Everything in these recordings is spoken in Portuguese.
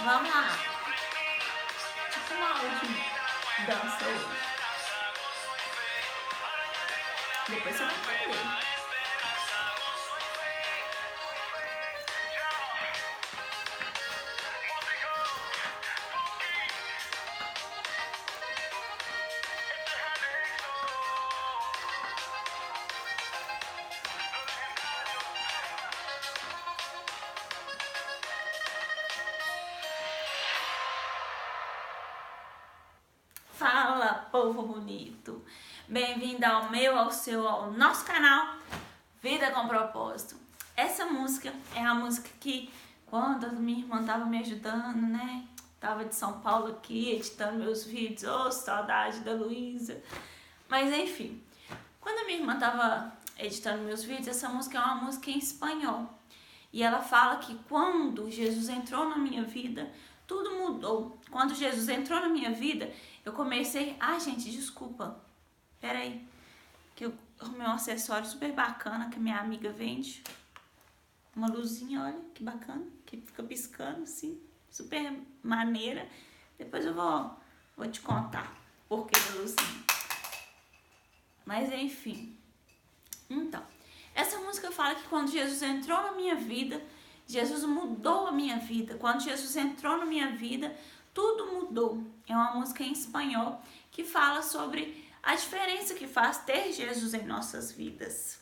Vamos lá. Tipo uma aula de dança hoje. Depois você vai entender. Fala, povo bonito! Bem-vindo ao meu, ao seu, ao nosso canal Vida com Propósito. Essa música é a música que, quando a minha irmã tava me ajudando, né? Tava de São Paulo aqui, editando meus vídeos. Oh, saudade da Luísa! Mas enfim, quando a minha irmã tava editando meus vídeos, essa música é uma música em espanhol. E ela fala que quando Jesus entrou na minha vida, tudo mudou. Quando Jesus entrou na minha vida, eu comecei... Ah, gente, desculpa. Peraí. Que eu arrumei um acessório super bacana que a minha amiga vende. Uma luzinha, olha, que bacana. Que fica piscando, assim. Super maneira. Depois eu vou te contar o porquê da luzinha. Mas, enfim. Então, essa música fala que quando Jesus entrou na minha vida, Jesus mudou a minha vida. Quando Jesus entrou na minha vida, tudo mudou. É uma música em espanhol que fala sobre a diferença que faz ter Jesus em nossas vidas.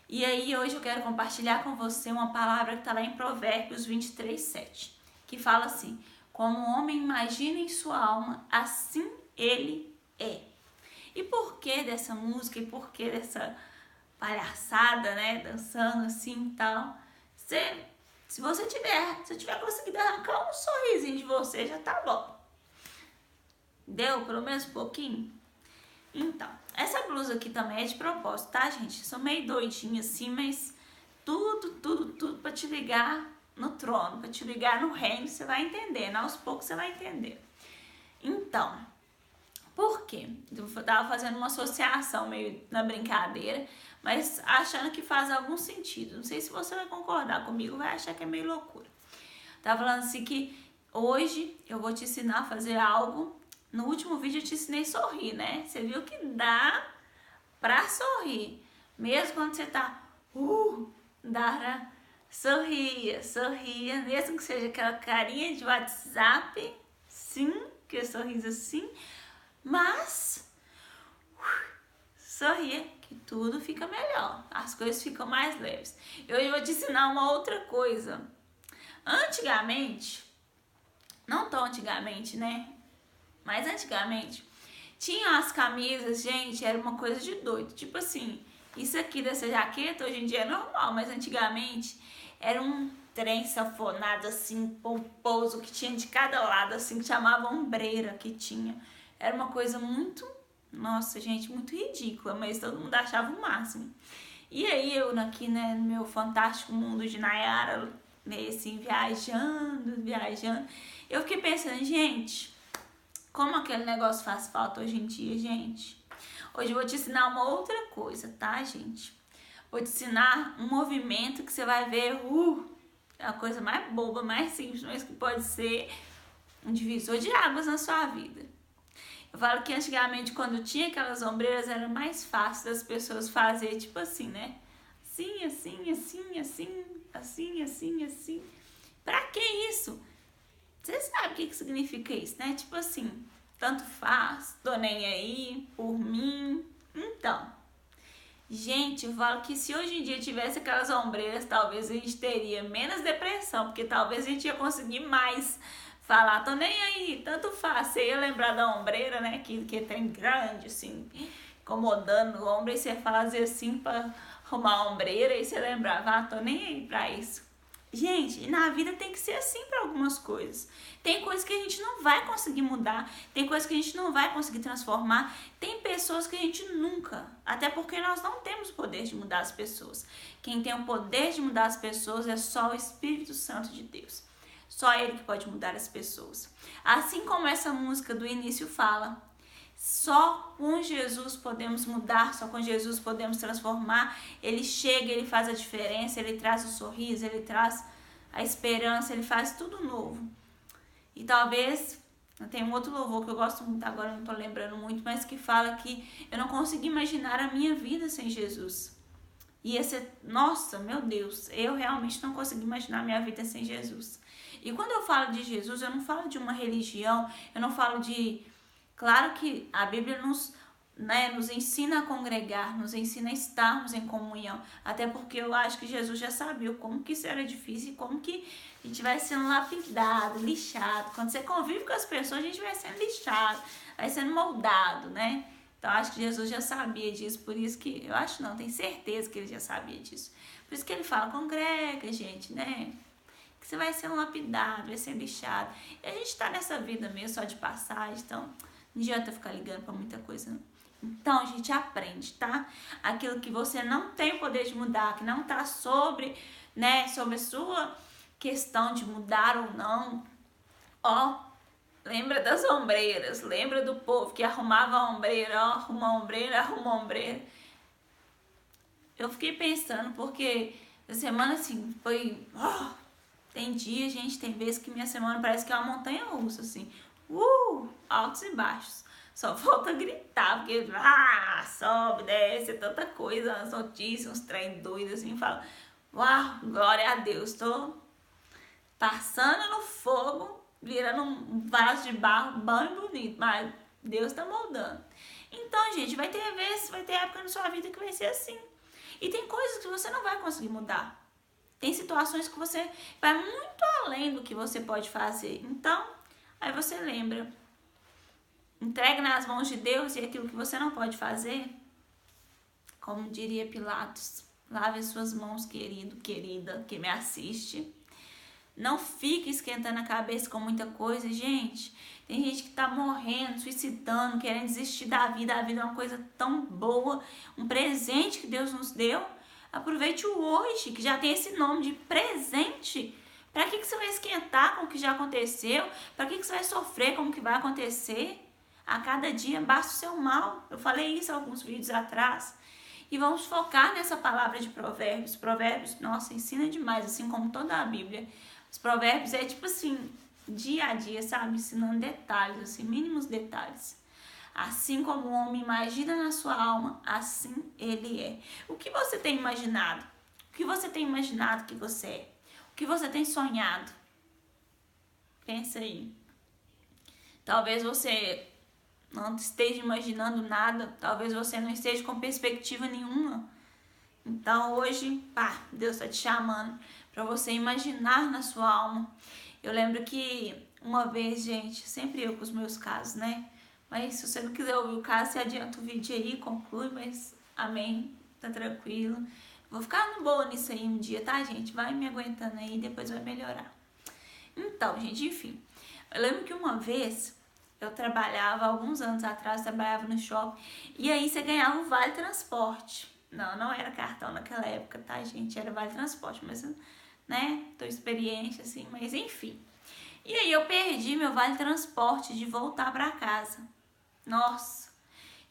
E aí hoje eu quero compartilhar com você uma palavra que está lá em Provérbios 23:7, que fala assim: como o homem imagina em sua alma, assim ele é. E por que dessa música e por que dessa palhaçada, né, dançando assim e tal? Se você tiver conseguido arrancar um sorrisinho de você, já tá bom. Deu pelo menos um pouquinho? Então, essa blusa aqui também é de propósito, tá, gente? Eu sou meio doidinha assim, mas tudo pra te ligar no trono, pra te ligar no reino, você vai entendendo. Aos poucos você vai entender. Então, por quê? Eu tava fazendo uma associação meio na brincadeira, mas achando que faz algum sentido. Não sei se você vai concordar comigo, vai achar que é meio loucura. Tava falando assim que hoje eu vou te ensinar a fazer algo. No último vídeo eu te ensinei a sorrir, né? Você viu que dá pra sorrir. Mesmo quando você tá... sorria. Mesmo que seja aquela carinha de WhatsApp. Sim, que é sorriso assim. Mas... sorria, que tudo fica melhor. As coisas ficam mais leves. Eu vou te ensinar uma outra coisa. Antigamente, não tão antigamente, né? Mas antigamente, tinha as camisas, gente, era uma coisa de doido. Tipo assim, isso aqui dessa jaqueta hoje em dia é normal, mas antigamente era um trem safonado assim, pomposo, que tinha de cada lado, assim, que chamava ombreira que tinha. Era uma coisa muito, nossa, gente, muito ridícula, mas todo mundo achava o máximo. E aí eu aqui, né, no meu fantástico mundo de Nayara, meio assim, viajando, eu fiquei pensando, gente, como aquele negócio faz falta hoje em dia, gente. Hoje eu vou te ensinar uma outra coisa, tá, gente? Vou te ensinar um movimento que você vai ver, é a coisa mais boba, mais simples, mas que pode ser um divisor de águas na sua vida. Eu falo que antigamente, quando tinha aquelas ombreiras, era mais fácil das pessoas fazer, tipo assim, né? Assim. Pra que isso? Você sabe o que significa isso, né? Tipo assim, tanto faz, tô nem aí, por mim. Então, gente, eu falo que se hoje em dia tivesse aquelas ombreiras, talvez a gente teria menos depressão, porque talvez a gente ia conseguir mais falar, tô nem aí, tanto faz. Você ia lembrar da ombreira, né? Que tem grande, assim, incomodando o ombro, e você fazia assim pra arrumar a ombreira, e você lembrava, tô nem aí pra isso. Gente, na vida tem que ser assim para algumas coisas. Tem coisas que a gente não vai conseguir mudar, tem coisas que a gente não vai conseguir transformar, tem pessoas que a gente nunca, até porque nós não temos o poder de mudar as pessoas. Quem tem o poder de mudar as pessoas é só o Espírito Santo de Deus. Só Ele que pode mudar as pessoas. Assim como essa música do início fala, só com Jesus podemos mudar, só com Jesus podemos transformar. Ele chega, Ele faz a diferença, Ele traz o sorriso, Ele traz a esperança, Ele faz tudo novo. E talvez, tem um outro louvor que eu gosto muito, agora eu não tô lembrando muito, mas que fala que eu não consigo imaginar a minha vida sem Jesus. E esse, nossa, meu Deus, eu realmente não consigo imaginar a minha vida sem Jesus. E quando eu falo de Jesus, eu não falo de uma religião, eu não falo de... Claro que a Bíblia nos ensina a congregar, nos ensina a estarmos em comunhão. Até porque eu acho que Jesus já sabia como que isso era difícil e como que a gente vai sendo lapidado, lixado. Quando você convive com as pessoas, a gente vai sendo lixado, vai sendo moldado, né? Então, acho que Jesus já sabia disso, por isso que... Eu acho não, tenho certeza que ele já sabia disso. Por isso que ele fala, congrega, gente, né? Que você vai sendo lapidado, vai sendo lixado. E a gente tá nessa vida mesmo, só de passagem, então não adianta ficar ligando pra muita coisa, não. Então, a gente aprende, tá? Aquilo que você não tem o poder de mudar, que não tá sobre a sua questão de mudar ou não. Ó, lembra das ombreiras, lembra do povo que arrumava a ombreira, ó, arruma a ombreira, arruma a ombreira. Eu fiquei pensando, porque a semana, assim, foi... tem dia, gente, tem vezes que minha semana parece que é uma montanha russa, assim. Altos e baixos. Só falta gritar, porque sobe, desce, é tanta coisa, as notícias, uns trem doidos, assim, fala, uau, glória a Deus, tô passando no fogo, virando um vaso de barro bom e bonito, mas Deus tá moldando. Então, gente, vai ter vezes, vai ter época na sua vida que vai ser assim. E tem coisas que você não vai conseguir mudar. Tem situações que você vai muito além do que você pode fazer. Então, aí você lembra, entregue nas mãos de Deus e aquilo que você não pode fazer, como diria Pilatos, lave as suas mãos, querido, querida, que me assiste. Não fique esquentando a cabeça com muita coisa, gente. Tem gente que tá morrendo, suicidando, querendo desistir da vida. A vida é uma coisa tão boa, um presente que Deus nos deu. Aproveite o hoje, que já tem esse nome de presente. Para que você vai esquentar com o que já aconteceu? Para que você vai sofrer com o que vai acontecer? A cada dia basta o seu mal. Eu falei isso alguns vídeos atrás. E vamos focar nessa palavra de Provérbios. Provérbios, nossa, ensina demais, assim como toda a Bíblia. Os Provérbios é tipo assim, dia a dia, sabe? Ensinando detalhes, assim, mínimos detalhes. Assim como o homem imagina na sua alma, assim ele é. O que você tem imaginado? O que você tem imaginado que você é? O que você tem sonhado? Pensa aí. Talvez você não esteja imaginando nada. Talvez você não esteja com perspectiva nenhuma. Então hoje, Deus está te chamando para você imaginar na sua alma. Eu lembro que uma vez, gente, sempre eu com os meus casos, né? Mas se você não quiser ouvir o caso, você adianta o vídeo aí, conclui, mas amém, tá tranquilo. Vou ficar boa nisso aí um dia, tá, gente? Vai me aguentando aí, depois vai melhorar. Então, gente, enfim. Eu lembro que uma vez eu trabalhava, alguns anos atrás, trabalhava no shopping, e aí você ganhava um vale transporte. Não era cartão naquela época, tá, gente? Era vale transporte, mas, né, tô experiente, assim, mas enfim. E aí eu perdi meu vale transporte de voltar pra casa. Nossa,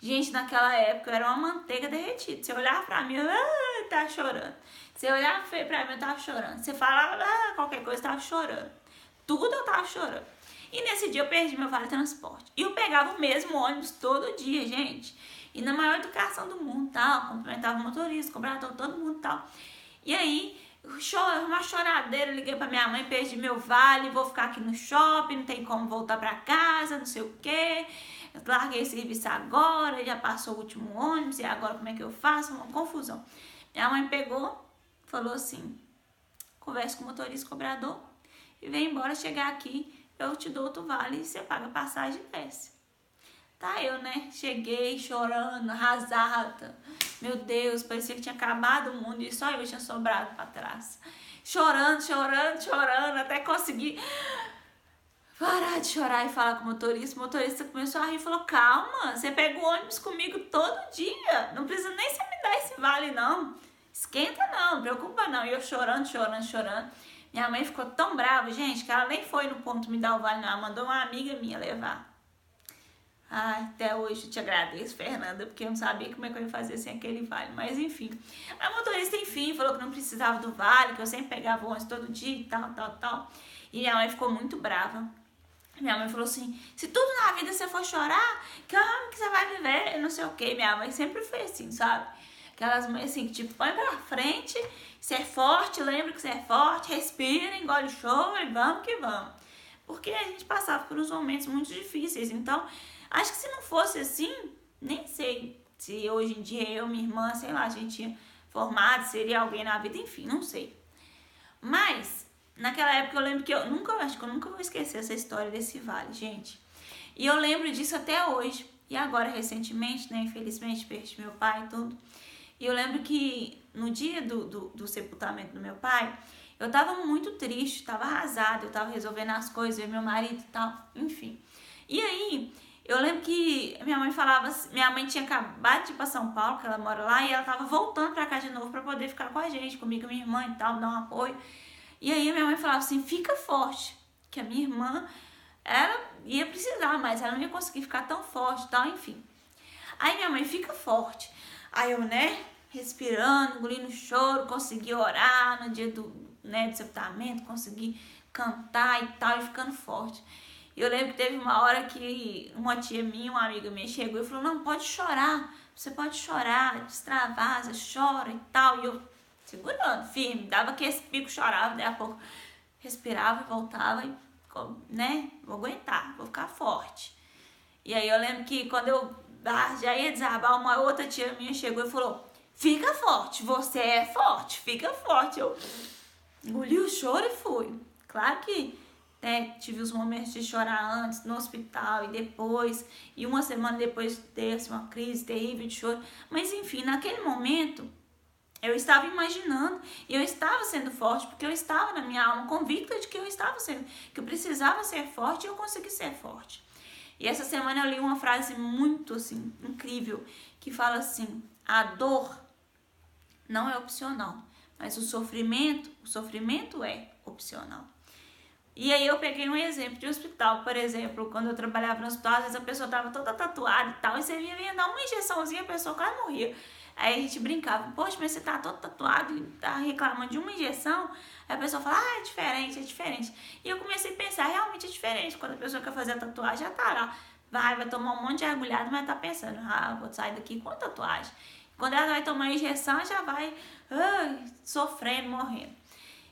gente, naquela época eu era uma manteiga derretida. Você olhava pra mim, eu tava chorando. Você olhava feio pra mim, eu tava chorando. Você falava qualquer coisa, eu tava chorando. Tudo eu tava chorando. E nesse dia eu perdi meu vale transporte. E eu pegava o mesmo ônibus todo dia, gente. E na maior educação do mundo, tal. Cumprimentava o motorista, cobrador, todo mundo, tal. E aí, uma choradeira, liguei pra minha mãe, perdi meu vale, vou ficar aqui no shopping, não tem como voltar pra casa, não sei o quê. Eu larguei esse serviço agora, já passou o último ônibus, e agora como é que eu faço? Uma confusão. Minha mãe pegou, falou assim, conversa com o motorista, cobrador, e vem embora, chegar aqui, eu te dou outro vale, e você paga a passagem e desce. Tá, eu, né, cheguei chorando, arrasada. Meu Deus, parecia que tinha acabado o mundo e só eu tinha sobrado pra trás. Chorando, até conseguir parar de chorar e falar com o motorista. O motorista começou a rir e falou, calma, você pega o ônibus comigo todo dia. Não precisa nem você me dar esse vale, não. Esquenta não, preocupa não. E eu chorando. Minha mãe ficou tão brava, gente, que ela nem foi no ponto me dar o vale, não. Ela mandou uma amiga minha levar. Até hoje eu te agradeço, Fernanda, porque eu não sabia como é que eu ia fazer sem aquele vale. Mas enfim, a motorista, enfim, falou que não precisava do vale, que eu sempre pegava o ônibus todo dia e tal. E minha mãe ficou muito brava. Minha mãe falou assim, se tudo na vida você for chorar, que ano que você vai viver, não sei o que. Minha mãe sempre foi assim, sabe? Aquelas mães assim, que tipo, põe pra frente, você é forte, lembra que você é forte, respira, engole o choro e vamos que vamos. Porque a gente passava por uns momentos muito difíceis, então, acho que se não fosse assim, nem sei se hoje em dia eu, minha irmã, sei lá, a gente tinha formado, seria alguém na vida, enfim, não sei. Mas, naquela época eu lembro que acho que eu nunca vou esquecer essa história desse vale, gente. E eu lembro disso até hoje. E agora, recentemente, né, infelizmente, perdi meu pai e tudo. E eu lembro que no dia do sepultamento do meu pai, eu tava muito triste, tava arrasada, eu tava resolvendo as coisas, ver meu marido e tal, enfim. E aí, eu lembro que minha mãe falava assim, minha mãe tinha acabado de ir pra São Paulo, que ela mora lá, e ela tava voltando pra cá de novo pra poder ficar com a gente, comigo e minha irmã e tal, dar um apoio. E aí minha mãe falava assim, fica forte, que a minha irmã, ela ia precisar, mas ela não ia conseguir ficar tão forte e tal, enfim. Aí minha mãe, fica forte. Aí eu, né, respirando, engolindo choro, consegui orar no dia do sepultamento, consegui cantar e tal, e ficando forte. E eu lembro que teve uma hora que uma tia minha, uma amiga minha, chegou e falou, não, pode chorar, você pode chorar, destravasa, chora e tal. E eu segurando, firme, dava aquele pico, chorava, daí a pouco respirava e voltava e, né, vou aguentar, vou ficar forte. E aí eu lembro que quando eu já ia desabar, uma outra tia minha chegou e falou, fica forte, você é forte, fica forte. Eu engoli o choro e fui. Claro que, né, tive os momentos de chorar antes, no hospital e depois, e uma semana depois desse uma crise terrível de choro. Mas enfim, naquele momento, eu estava imaginando e eu estava sendo forte, porque eu estava na minha alma convicta de que que eu precisava ser forte e eu consegui ser forte. E essa semana eu li uma frase muito assim, incrível, que fala assim, a dor não é opcional, mas o sofrimento é opcional. E aí eu peguei um exemplo de hospital, por exemplo, quando eu trabalhava no hospital, às vezes a pessoa estava toda tatuada e tal, e você vinha dar uma injeçãozinha, a pessoa quase morria. Aí a gente brincava, poxa, mas você tá todo tatuado e tá reclamando de uma injeção? Aí a pessoa fala, é diferente, é diferente. E eu comecei a pensar, realmente é diferente, quando a pessoa quer fazer a tatuagem, já tá lá, vai tomar um monte de agulhada, mas tá pensando, vou sair daqui com a tatuagem. Quando ela vai tomar a injeção, já vai sofrendo, morrendo.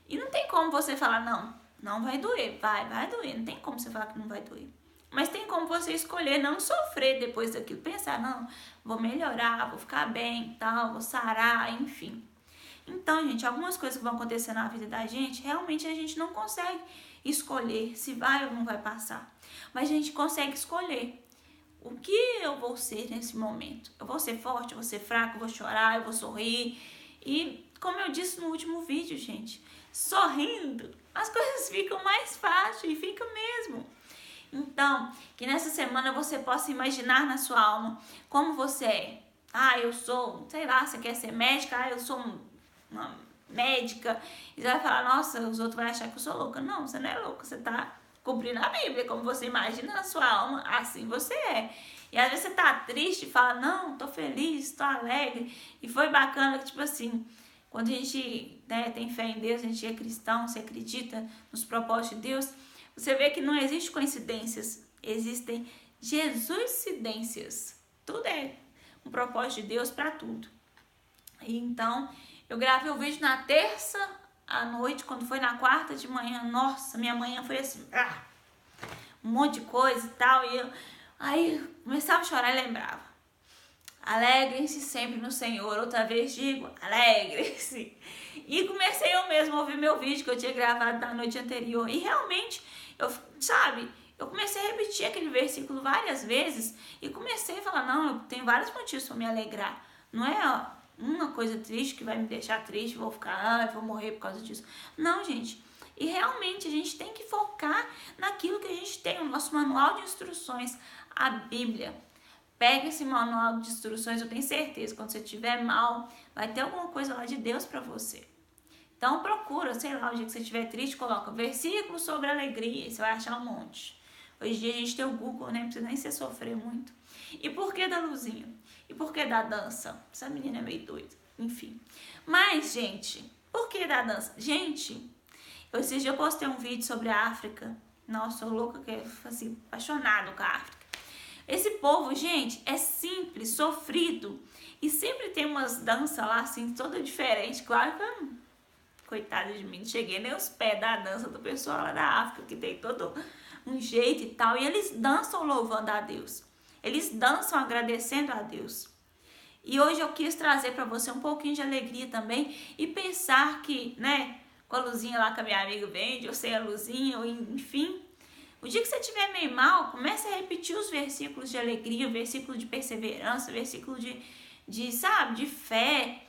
E não tem como você falar, não vai doer, vai doer, não tem como você falar que não vai doer. Mas tem como você escolher não sofrer depois daquilo, pensar, não, vou melhorar, vou ficar bem, tal, vou sarar, enfim. Então, gente, algumas coisas que vão acontecer na vida da gente, realmente a gente não consegue escolher se vai ou não vai passar. Mas a gente consegue escolher o que eu vou ser nesse momento. Eu vou ser forte, eu vou ser fraco, eu vou chorar, eu vou sorrir. E, como eu disse no último vídeo, gente, sorrindo, as coisas ficam mais fáceis e fica mesmo. Então, que nessa semana você possa imaginar na sua alma como você é. Eu sou, sei lá, você quer ser médica? Eu sou uma médica. E você vai falar, nossa, os outros vão achar que eu sou louca. Não, você não é louca, você tá cumprindo a Bíblia. Como você imagina na sua alma, assim você é. E às vezes você tá triste e fala, não, tô feliz, tô alegre. E foi bacana, tipo assim, quando a gente tem fé em Deus, a gente é cristão, você acredita nos propósitos de Deus, você vê que não existe coincidências, existem Jesuscidências. Tudo é um propósito de Deus para tudo. E então, eu gravei o vídeo na terça à noite, quando foi na quarta de manhã, nossa, minha manhã foi assim, um monte de coisa e tal, e aí começava a chorar e lembrava. Alegrem-se sempre no Senhor, outra vez digo, alegrem-se. E comecei eu mesmo a ouvir meu vídeo que eu tinha gravado na noite anterior, e realmente, eu comecei a repetir aquele versículo várias vezes e comecei a falar, não, eu tenho vários motivos para me alegrar. Não é uma coisa triste que vai me deixar triste, vou ficar, vou morrer por causa disso. Não, gente. E realmente a gente tem que focar naquilo que a gente tem, o nosso manual de instruções, a Bíblia. Pega esse manual de instruções, eu tenho certeza, quando você estiver mal, vai ter alguma coisa lá de Deus para você. Então procura, sei lá, o dia que você estiver triste, coloca versículo sobre alegria, e você vai achar um monte. Hoje em dia a gente tem o Google, né? Não precisa nem se sofrer muito. E por que da luzinha? E por que da dança? Essa menina é meio doida. Enfim. Mas, gente, por que da dança? Gente, esses dias eu postei um vídeo sobre a África. Nossa, sou louca, que é assim, apaixonado com a África. Esse povo, gente, é simples, sofrido. E sempre tem umas danças lá, assim, toda diferente. Claro que eu, coitada de mim, não cheguei nem aos pés da dança do pessoal lá da África, que tem todo um jeito e tal. E eles dançam louvando a Deus. Eles dançam agradecendo a Deus. E hoje eu quis trazer para você um pouquinho de alegria também. E pensar que, né, com a luzinha lá que a minha amiga vende, ou sem a luzinha, ou enfim... O dia que você estiver meio mal, comece a repetir os versículos de alegria, o versículo de perseverança, o versículo sabe, de fé.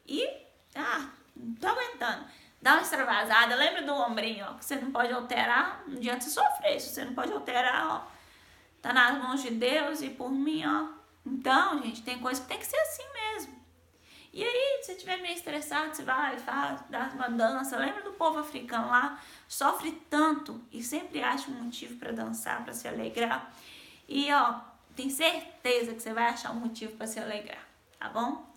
E, não tô aguentando. Dá uma extravasada, lembra do ombrinho, ó, que você não pode alterar, não adianta você sofrer, se você não pode alterar, ó, tá nas mãos de Deus e por mim, ó. Então, gente, tem coisa que tem que ser assim mesmo. E aí, se você estiver meio estressado, você vai, faz, dá uma dança. Lembra do povo africano lá? Sofre tanto e sempre acha um motivo para dançar, para se alegrar. E, ó, tem certeza que você vai achar um motivo para se alegrar, tá bom?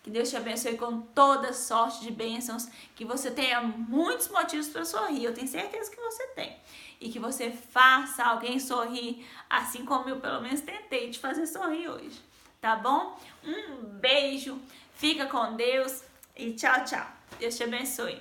Que Deus te abençoe com toda sorte de bênçãos, que você tenha muitos motivos para sorrir. Eu tenho certeza que você tem. E que você faça alguém sorrir, assim como eu pelo menos tentei te fazer sorrir hoje, tá bom? Um beijo. Fica com Deus e tchau, tchau. Deus te abençoe.